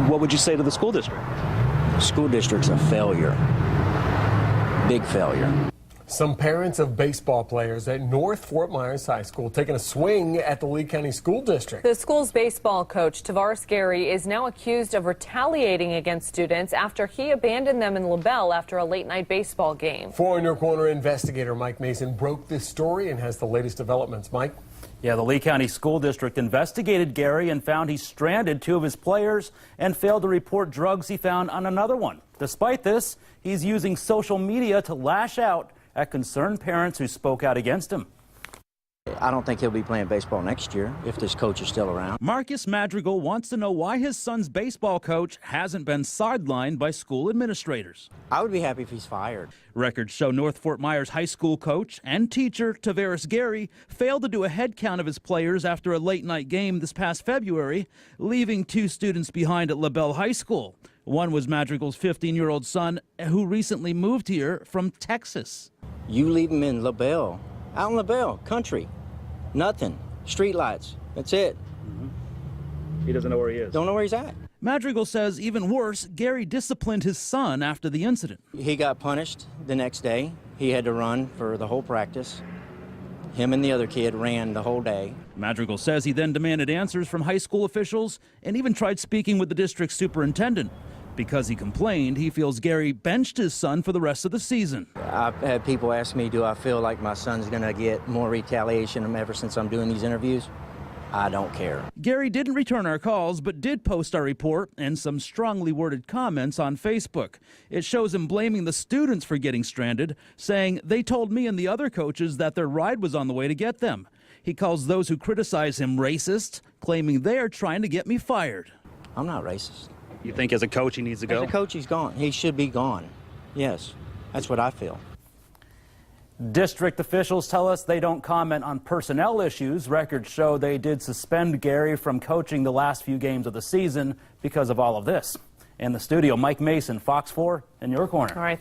What would you say to the school district? School district's a failure. Big failure. Some parents of baseball players at North Fort Myers High School taking a swing at the Lee County School District. The school's baseball coach, Tavares Gary, is now accused of retaliating against students after he abandoned them in LaBelle after a late-night baseball game. 4 In Your Corner investigator Mike Mason broke this story and has the latest developments. Mike? Yeah, the Lee County School District investigated Gary and found he stranded 2 of his players and failed to report drugs he found on another one. Despite this, he's using social media to lash out at concerned parents who spoke out against him. I don't think he'll be playing baseball next year if this coach is still around. Marcus Madrigal wants to know why his son's baseball coach hasn't been sidelined by school administrators. I would be happy if he's fired. Records show North Fort Myers High School coach and teacher Tavares Gary failed to do a head count of his players after a late-night game this past February, leaving 2 students behind at LaBelle High School. One was Madrigal's 15-year-old son, who recently moved here from Texas. You leave him in LaBelle, out in LaBelle, country, nothing, street lights, that's it. He doesn't know where he is. Don't know where he's at. Madrigal says even worse, Gary disciplined his son after the incident. He got punished the next day. He had to run for the whole practice. Him and the other kid ran the whole day. Madrigal says he then demanded answers from high school officials and even tried speaking with the district superintendent. Because he complained, he feels Gary benched his son for the rest of the season. I've had people ask me, do I feel like my son's going to get more retaliation ever since I'm doing these interviews? I don't care. Gary didn't return our calls, but did post our report and some strongly worded comments on Facebook. It shows him blaming the students for getting stranded, saying they told me and the other coaches that their ride was on the way to get them. He calls those who criticize him racist, claiming they are trying to get me fired. I'm not racist. You think as a coach he needs to go? As a coach, he's gone. He should be gone. Yes, that's what I feel. District officials tell us they don't comment on personnel issues. Records show they did suspend Gary from coaching the last few games of the season because of all of this. In the studio, Mike Mason, Fox 4 in your corner. All right.